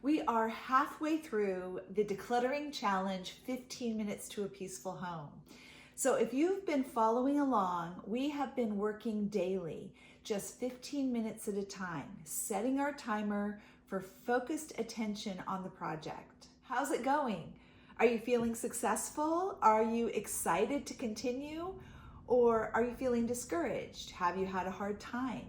We are halfway through the Decluttering Challenge, 15 Minutes to a Peaceful Home. So if you've been following along, we have been working daily, just 15 minutes at a time, setting our timer for focused attention on the project. How's it going? Are you feeling successful? Are you excited to continue? Or are you feeling discouraged? Have you had a hard time?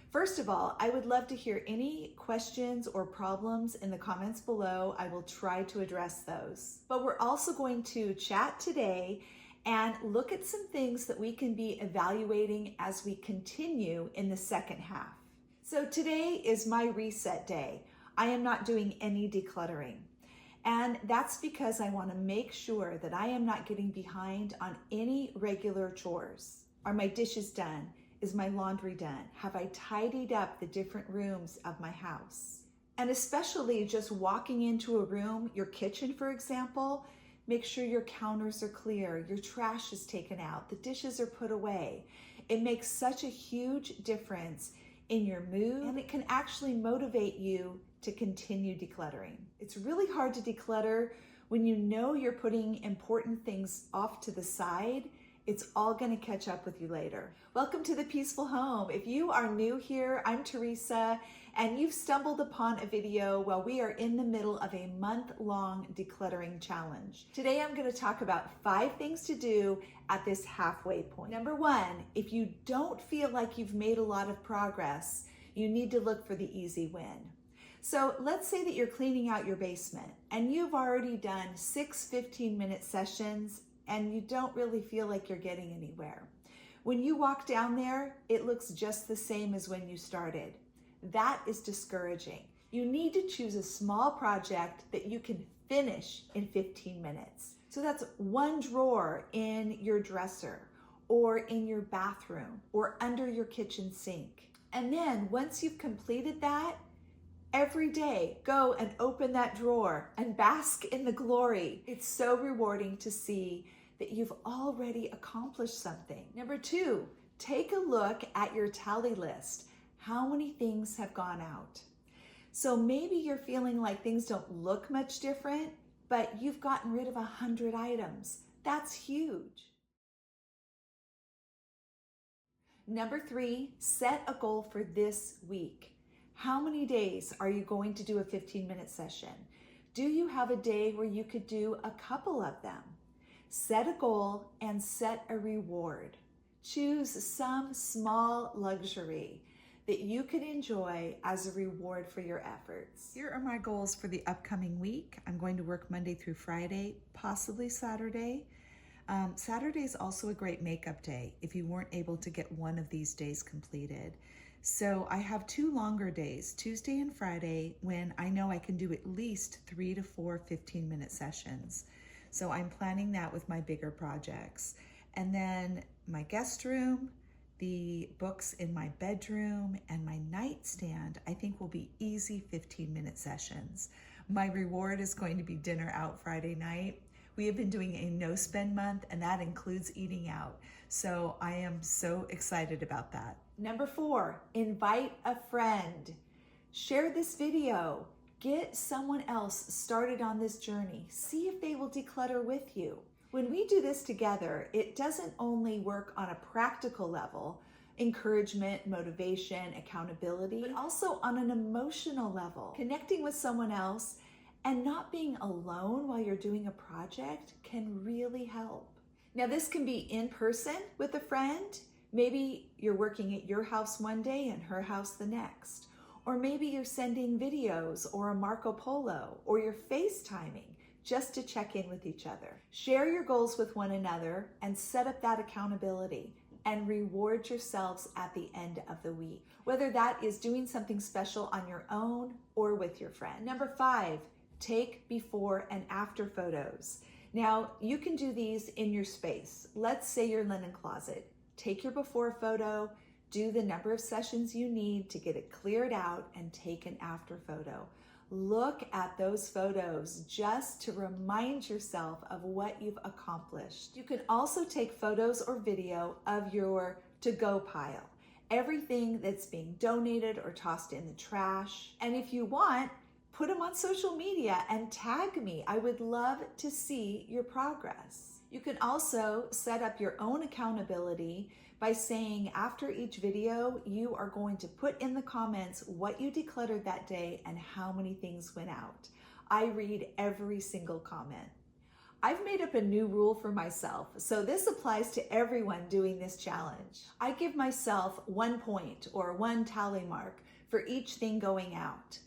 First of all, I would love to hear any questions or problems in the comments below. I will try to address those. But we're also going to chat today and look at some things that we can be evaluating as we continue in the second half. So today is my reset day. I am not doing any decluttering. And that's because I want to make sure that I am not getting behind on any regular chores. Are my dishes done? Is my laundry done? Have I tidied up the different rooms of my house? And especially just walking into a room, your kitchen, for example, make sure your counters are clear, your trash is taken out, the dishes are put away. It makes such a huge difference in your mood, and it can actually motivate you to continue decluttering. It's really hard to declutter when you know you're putting important things off to the side. It's all going to catch up with you later. Welcome to the Peaceful Home. If you are new here, I'm Teresa, and you've stumbled upon a video while we are in the middle of a month-long decluttering challenge. Today I'm going to talk about 5 things to do at this halfway point. Number 1, if you don't feel like you've made a lot of progress, you need to look for the easy win. So let's say that you're cleaning out your basement and you've already done 6 15-minute sessions and you don't really feel like you're getting anywhere. When you walk down there, it looks just the same as when you started. That is discouraging. You need to choose a small project that you can finish in 15 minutes. So that's one drawer in your dresser or in your bathroom or under your kitchen sink. And then once you've completed that, every day, go and open that drawer and bask in the glory. It's so rewarding to see that you've already accomplished something. Number 2, take a look at your tally list. How many things have gone out? So maybe you're feeling like things don't look much different, but you've gotten rid of 100 items. That's huge. Number 3, set a goal for this week. How many days are you going to do a 15-minute session? Do you have a day where you could do a couple of them? Set a goal and set a reward. Choose some small luxury that you could enjoy as a reward for your efforts. Here are my goals for the upcoming week. I'm going to work Monday through Friday, possibly Saturday. Saturday is also a great makeup day if you weren't able to get one of these days completed. So I have 2 longer days, Tuesday and Friday, when I know I can do at least 3 to 4 15-minute sessions. So I'm planning that with my bigger projects. And then my guest room, the books in my bedroom, and my nightstand, I think will be easy 15-minute sessions. My reward is going to be dinner out Friday night. We have been doing a no-spend month, and that includes eating out. So I am so excited about that. Number 4, invite a friend. Share this video. Get someone else started on this journey. See if they will declutter with you. When we do this together, it doesn't only work on a practical level, encouragement, motivation, accountability, but also on an emotional level. Connecting with someone else and not being alone while you're doing a project can really help. Now, this can be in person with a friend. Maybe you're working at your house one day and her house the next. Or maybe you're sending videos or a Marco Polo, or you're FaceTiming just to check in with each other. Share your goals with one another and set up that accountability and reward yourselves at the end of the week, whether that is doing something special on your own or with your friend. Number 5, take before and after photos. Now, you can do these in your space. Let's say your linen closet. Take your before photo, do the number of sessions you need to get it cleared out, and take an after photo. Look at those photos just to remind yourself of what you've accomplished. You can also take photos or video of your to-go pile, everything that's being donated or tossed in the trash. And if you want, put them on social media and tag me. I would love to see your progress. You can also set up your own accountability by saying after each video, you are going to put in the comments what you decluttered that day and how many things went out. I read every single comment. I've made up a new rule for myself, so this applies to everyone doing this challenge. I give myself 1 point or 1 tally mark for each thing going out.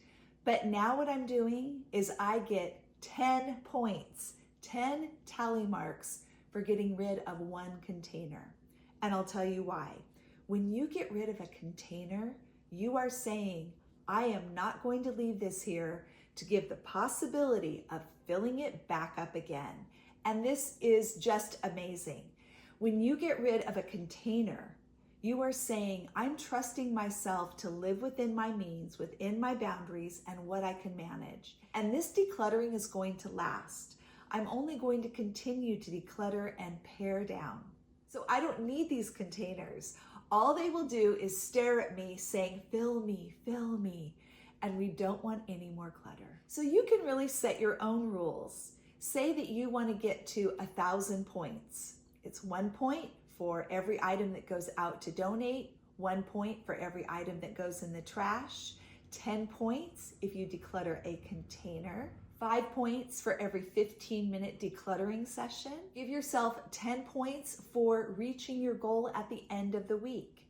But now what I'm doing is I get 10 points, 10 tally marks for getting rid of 1 container. And I'll tell you why. When you get rid of a container, you are saying, I am not going to leave this here to give the possibility of filling it back up again. And this is just amazing. When you get rid of a container, you are saying, I'm trusting myself to live within my means, within my boundaries, and what I can manage. And this decluttering is going to last. I'm only going to continue to declutter and pare down. So I don't need these containers. All they will do is stare at me saying, fill me, fill me. And we don't want any more clutter. So you can really set your own rules. Say that you want to get to 1,000 points. It's 1 point for every item that goes out to donate, 1 point for every item that goes in the trash, 10 points if you declutter a container, 5 points for every 15-minute decluttering session. Give yourself 10 points for reaching your goal at the end of the week.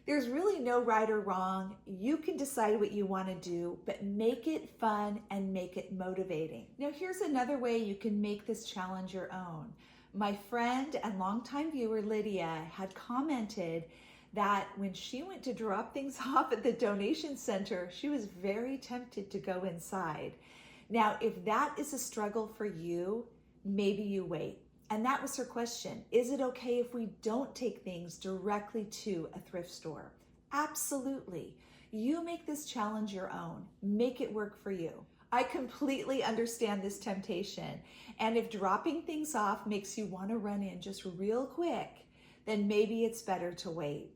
There's really no right or wrong. You can decide what you want to do, but make it fun and make it motivating. Now, here's another way you can make this challenge your own. My friend and longtime viewer, Lydia, had commented that when she went to drop things off at the donation center, she was very tempted to go inside. Now, if that is a struggle for you, maybe you wait. And that was her question. Is it okay if we don't take things directly to a thrift store? Absolutely. You make this challenge your own. Make it work for you. I completely understand this temptation. And if dropping things off makes you want to run in just real quick, then maybe it's better to wait.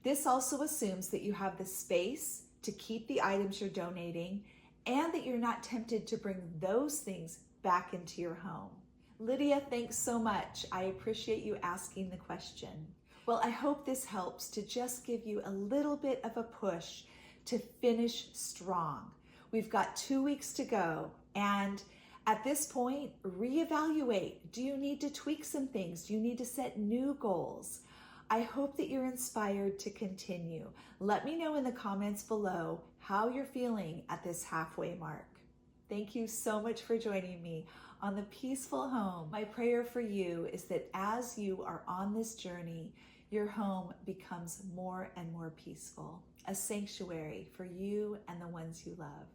This also assumes that you have the space to keep the items you're donating and that you're not tempted to bring those things back into your home. Lydia, thanks so much. I appreciate you asking the question. Well, I hope this helps to just give you a little bit of a push to finish strong. We've got 2 weeks to go, and at this point, reevaluate. Do you need to tweak some things? Do you need to set new goals? I hope that you're inspired to continue. Let me know in the comments below how you're feeling at this halfway mark. Thank you so much for joining me on The Peaceful Home. My prayer for you is that as you are on this journey, your home becomes more and more peaceful, a sanctuary for you and the ones you love.